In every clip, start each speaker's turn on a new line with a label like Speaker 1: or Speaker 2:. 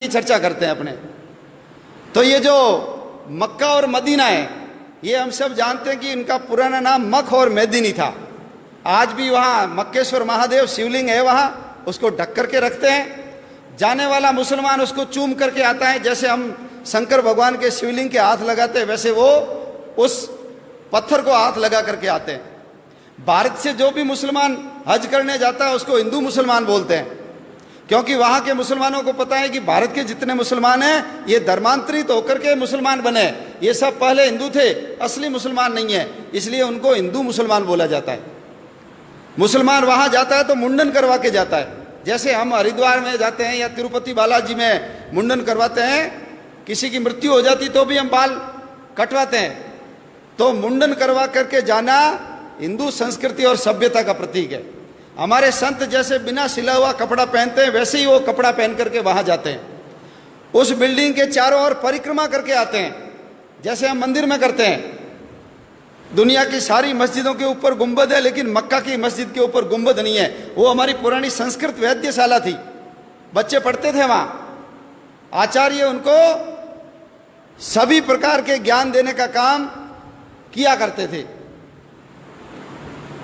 Speaker 1: की चर्चा करते हैं अपने। तो ये जो मक्का और मदीना है, ये हम सब जानते हैं कि इनका पुराना नाम मख और मेदिनी था। आज भी वहाँ मक्केश्वर महादेव शिवलिंग है, वहाँ उसको ढक करके रखते हैं। जाने वाला मुसलमान उसको चूम करके आता है, जैसे हम शंकर भगवान के शिवलिंग के हाथ लगाते हैं वैसे वो उस पत्थर को हाथ लगा करके आते हैं। भारत से जो भी मुसलमान हज करने जाता है उसको हिंदू मुसलमान बोलते हैं, क्योंकि वहाँ के मुसलमानों को पता है कि भारत के जितने मुसलमान हैं ये धर्मांतरित होकर के मुसलमान बने, ये सब पहले हिंदू थे, असली मुसलमान नहीं है, इसलिए उनको हिंदू मुसलमान बोला जाता है। मुसलमान वहाँ जाता है तो मुंडन करवा के जाता है, जैसे हम हरिद्वार में जाते हैं या तिरुपति बालाजी में मुंडन करवाते हैं, किसी की मृत्यु हो जाती तो भी हम बाल कटवाते हैं। तो मुंडन करवा करके जाना हिंदू संस्कृति और सभ्यता का प्रतीक है। हमारे संत जैसे बिना सिला हुआ कपड़ा पहनते हैं वैसे ही वो कपड़ा पहन करके वहां जाते हैं, उस बिल्डिंग के चारों ओर परिक्रमा करके आते हैं, जैसे हम मंदिर में करते हैं। दुनिया की सारी मस्जिदों के ऊपर गुंबद है, लेकिन मक्का की मस्जिद के ऊपर गुंबद नहीं है। वो हमारी पुरानी संस्कृत वैद्यशाला थी, बच्चे पढ़ते थे वहां, आचार्य उनको सभी प्रकार के ज्ञान देने का काम किया करते थे।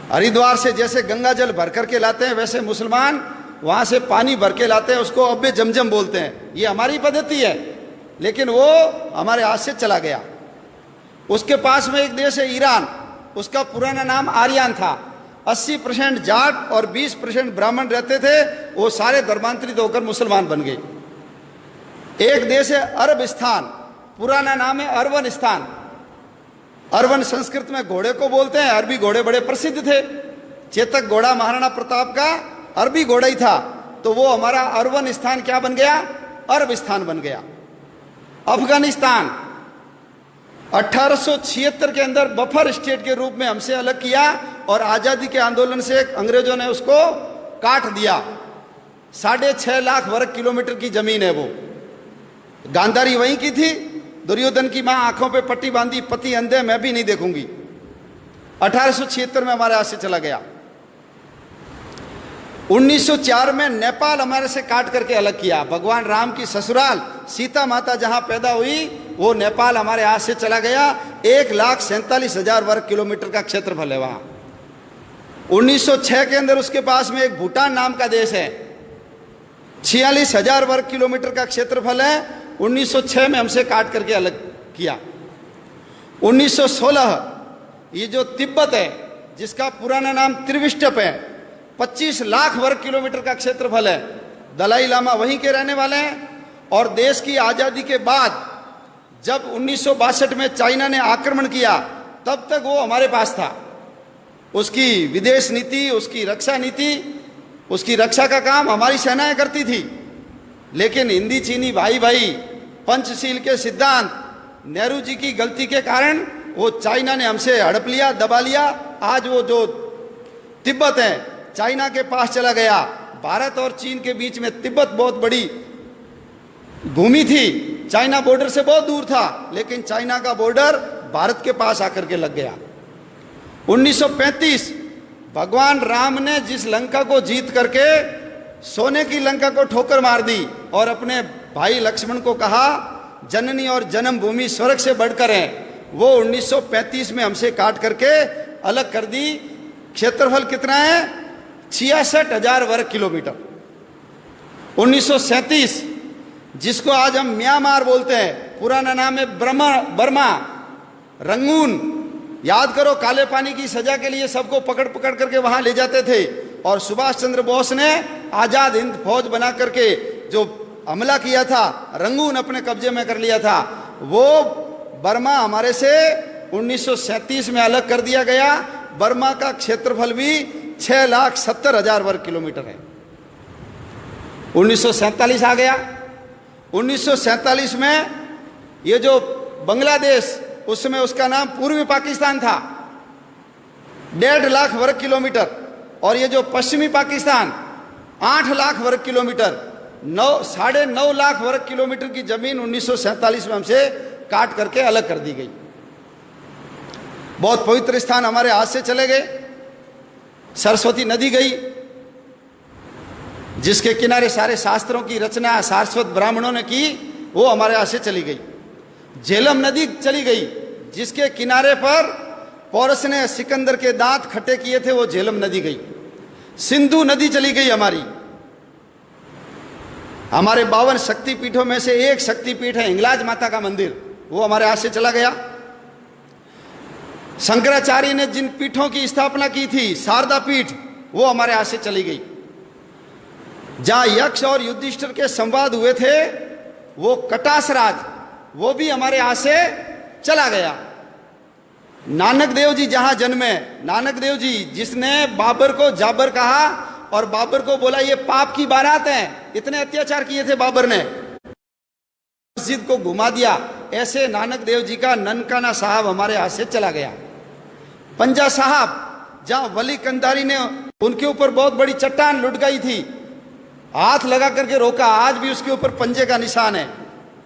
Speaker 1: हरिद्वार से जैसे गंगा जल भर करके लाते हैं वैसे मुसलमान वहां से पानी भर के लाते हैं, उसको अब्बे जमजम बोलते हैं। ये हमारी पद्धति है, लेकिन वो हमारे हाथ से चला गया। उसके पास में एक देश है ईरान, उसका पुराना नाम आर्यन था। 80% जाट और 20% ब्राह्मण रहते थे, वो सारे धर्मांतरित होकर मुसलमान बन गए। एक देश है अरबिस्तान, पुराना नाम है अरवनिस्तान। अरवन संस्कृत में घोड़े को बोलते हैं, अरबी घोड़े बड़े प्रसिद्ध थे। चेतक घोड़ा महाराणा प्रताप का अरबी घोड़ा ही था, तो वो हमारा अरवनिस्तान क्या बन गया, अरबिस्तान बन गया। अफगानिस्तान 1876 के अंदर बफर स्टेट के रूप में हमसे अलग किया और आजादी के आंदोलन से अंग्रेजों ने उसको काट दिया। 6.5 लाख वर्ग किलोमीटर की जमीन है वो। गांधारी वहीं की थी, दुर्योधन की मां आंखों पे पट्टी बांधी, पति अंधे, मैं भी नहीं देखूंगी। 1876 में हमारे हाथ से चला गया। 1904 में नेपाल हमारे से काट करके अलग किया। भगवान राम की ससुराल सीता माता जहां पैदा हुई वो नेपाल हमारे हाथ से चला गया। 1,47,000 वर्ग किलोमीटर का क्षेत्रफल है वहां। 1906 के अंदर उसके पास में एक भूटान नाम का देश है, 46,000 वर्ग किलोमीटर का क्षेत्रफल है। 1906 में हमसे काट करके अलग किया। 1916 ये जो तिब्बत है, जिसका पुराना नाम त्रिविष्टप है, 25 लाख वर्ग किलोमीटर का क्षेत्रफल है। दलाई लामा वहीं के रहने वाले हैं। और देश की आज़ादी के बाद जब 1962 में चाइना ने आक्रमण किया, तब तक वो हमारे पास था। उसकी विदेश नीति, उसकी रक्षा नीति, उसकी रक्षा का काम हमारी सेनाएं करती थी। लेकिन हिंदी चीनी भाई भाई पंचशील के सिद्धांत, नेहरू जी की गलती के कारण वो चाइना ने हमसे हड़प लिया, दबा लिया। आज वो जो तिब्बत है चाइना के पास चला गया। भारत और चीन के बीच में तिब्बत बहुत बड़ी भूमि थी, चाइना बॉर्डर से बहुत दूर था, लेकिन चाइना का बॉर्डर भारत के पास आकर के लग गया। 1935 भगवान राम ने जिस लंका को जीत करके सोने की लंका को ठोकर मार दी और अपने भाई लक्ष्मण को कहा जननी और जन्मभूमि स्वर्ग से बढ़कर है, वो 1935 में हमसे काट करके अलग कर दी। क्षेत्रफल कितना है, 66,000 वर्ग किलोमीटर। 1937 जिसको आज हम म्यांमार बोलते हैं, पुराना नाम है बर्मा, रंगून। याद करो, काले पानी की सजा के लिए सबको पकड़ पकड़ करके वहां ले जाते थे और सुभाष चंद्र बोस ने आजाद हिंद फौज बना करके जो हमला किया था, रंगून अपने कब्जे में कर लिया था। वो बर्मा हमारे से 1937 में अलग कर दिया गया। बर्मा का क्षेत्रफल भी 6,70,000 वर्ग किलोमीटर है। 1947 आ गया। 1947 में ये जो बांग्लादेश, उस समय उसका नाम पूर्वी पाकिस्तान था, 1.5 लाख वर्ग किलोमीटर। और ये जो पश्चिमी पाकिस्तान 8 लाख वर्ग किलोमीटर, 9.5 लाख वर्ग किलोमीटर की जमीन 1947 में हमसे काट करके अलग कर दी गई। बहुत पवित्र स्थान हमारे हाथ से चले गए। सरस्वती नदी गई, जिसके किनारे सारे शास्त्रों की रचना सारस्वत ब्राह्मणों ने की, वो हमारे यहाँ से चली गई। झेलम नदी चली गई, जिसके किनारे पर पौरस ने सिकंदर के दांत खट्टे किए थे, वो झेलम नदी गई। सिंधु नदी चली गई हमारी। हमारे 52 शक्तिपीठों में से एक शक्तिपीठ है हिंगलाज माता का मंदिर, वो हमारे हाथ से चला गया। शंकराचार्य ने जिन पीठों की स्थापना की थी, शारदा पीठ, वो हमारे हाथ से चली गई। जहां यक्ष और युधिष्ठिर के संवाद हुए थे, वो कटास राज, वो भी हमारे हाथ से चला गया। नानक देव जी जहां जन्मे, नानक देव जी जिसने बाबर को जाबर कहा और बाबर को बोला ये पाप की बारात है, इतने अत्याचार किए थे बाबर ने, मस्जिद को घुमा दिया, ऐसे नानक देव जी का ननकाना साहब हमारे हाथ से चला गया। पंजा साहब, जहां वली कंधारी ने उनके ऊपर बहुत बड़ी चट्टान लुढ़काई थी, हाथ लगा करके रोका, आज भी उसके ऊपर पंजे का निशान है,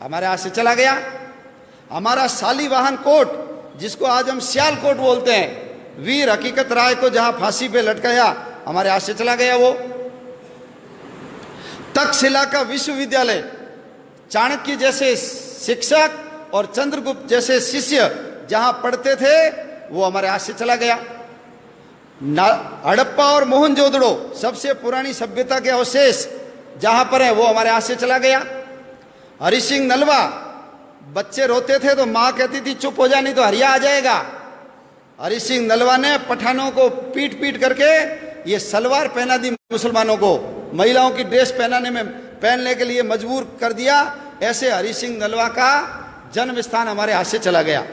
Speaker 1: हमारे हाथ से चला गया। हमारा शालीवाहन कोट, जिसको आज हम सियालकोट बोलते हैं, वीर हकीकत राय को जहां फांसी पे लटकाया, हमारे हाथ से चला गया वो। तक्षशिला का विश्वविद्यालय, चाणक्य जैसे शिक्षक और चंद्रगुप्त जैसे शिष्य जहां पढ़ते थे, वो हमारे हाथ से चला गया। हड़प्पा और मोहनजोदड़ो, सबसे पुरानी सभ्यता के अवशेष जहां पर है, वो हमारे हाथ से चला गया। हरि सिंह नलवा, बच्चे रोते थे तो मां कहती थी चुप हो जा नहीं तो हरिया आ जाएगा। हरि सिंह नलवा ने पठानों को पीट पीट करके ये सलवार पहना दी, मुसलमानों को महिलाओं की ड्रेस पहनने के लिए मजबूर कर दिया। ऐसे हरि सिंह नलवा का जन्म स्थान हमारे हाथ से चला गया।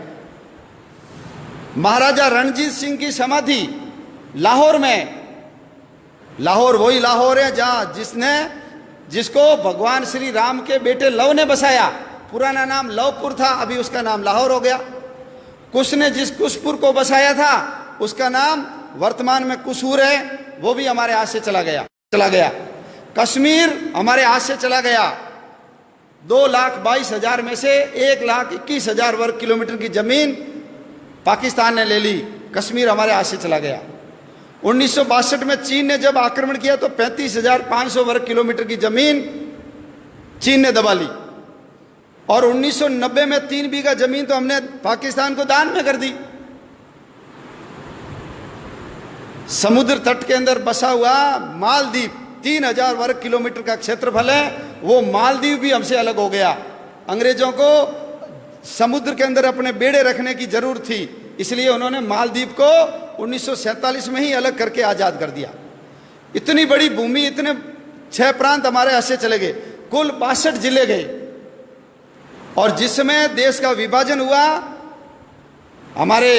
Speaker 1: महाराजा रणजीत सिंह की समाधि लाहौर में, लाहौर वही लाहौर है जहां जिसको भगवान श्री राम के बेटे लव ने बसाया। पुराना नाम लवपुर था, अभी उसका नाम लाहौर हो गया। कुश ने जिस कुशपुर को बसाया था, उसका नाम वर्तमान में कुसूर है, वो भी हमारे हाथ से चला गया। कश्मीर हमारे हाथ से चला गया। 2,22,000 में से 1,21,000 वर्ग किलोमीटर की जमीन पाकिस्तान ने ले ली, कश्मीर हमारे हाथ से चला गया। 1962 में चीन ने जब आक्रमण किया तो 35,500 वर्ग किलोमीटर की जमीन चीन ने दबा ली। और 1990 में 3 बीघा जमीन तो हमने पाकिस्तान को दान में कर दी। समुद्र तट के अंदर बसा हुआ मालदीव, 3,000 वर्ग किलोमीटर का क्षेत्रफल है, वो मालदीव भी हमसे अलग हो गया। अंग्रेजों को समुद्र के अंदर अपने बेड़े रखने की जरूरत थी, इसलिए उन्होंने मालदीव को 1947 में ही अलग करके आजाद कर दिया। इतनी बड़ी भूमि, इतने 6 प्रांत हमारे हाथ से चले गए, कुल 62 जिले गए। और जिस समय देश का विभाजन हुआ, हमारे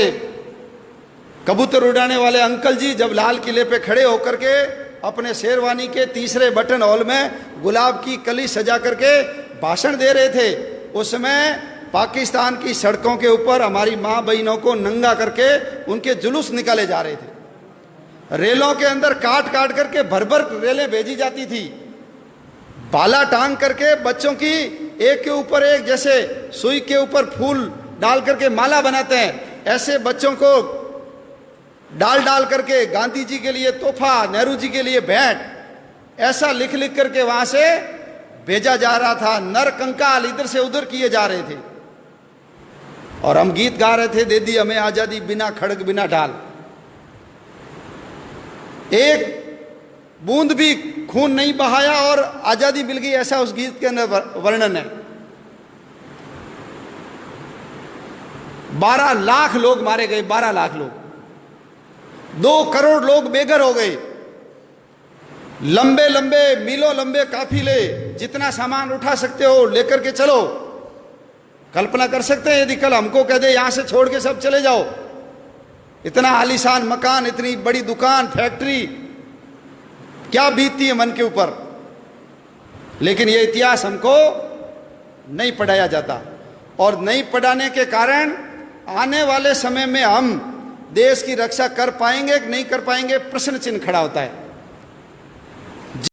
Speaker 1: कबूतर उड़ाने वाले अंकल जी जब लाल किले पे खड़े होकर के अपने शेरवानी के तीसरे बटन हॉल में गुलाब की कली सजा करके भाषण दे रहे थे, उस समय पाकिस्तान की सड़कों के ऊपर हमारी माँ बहनों को नंगा करके उनके जुलूस निकाले जा रहे थे। रेलों के अंदर काट काट करके भर भर रेलें भेजी जाती थी, भाला टांग करके बच्चों की एक के ऊपर एक, जैसे सुई के ऊपर फूल डाल करके माला बनाते हैं, ऐसे बच्चों को डाल डाल करके गांधी जी के लिए तोहफा, नेहरू जी के लिए भेंट, ऐसा लिख लिख करके वहां से भेजा जा रहा था। नर कंकाल इधर से उधर किए जा रहे थे और हम गीत गा रहे थे, दे दी हमें आजादी बिना खड़ग बिना ढाल। एक बूंद भी खून नहीं बहाया और आजादी मिल गई, ऐसा उस गीत के अंदर वर्णन है। 12 लाख लोग मारे गए, 12 लाख लोग, 2 करोड़ लोग बेघर हो गए। लंबे लंबे मीलों लंबे काफिले, जितना सामान उठा सकते हो लेकर के चलो। कल्पना कर सकते हैं यदि कल हमको कह दे यहां से छोड़ के सब चले जाओ, इतना आलीशान मकान, इतनी बड़ी दुकान, फैक्ट्री, क्या बीतती है मन के ऊपर। लेकिन यह इतिहास हमको नहीं पढ़ाया जाता, और नहीं पढ़ाने के कारण आने वाले समय में हम देश की रक्षा कर पाएंगे कि नहीं कर पाएंगे, प्रश्न चिन्ह खड़ा होता है।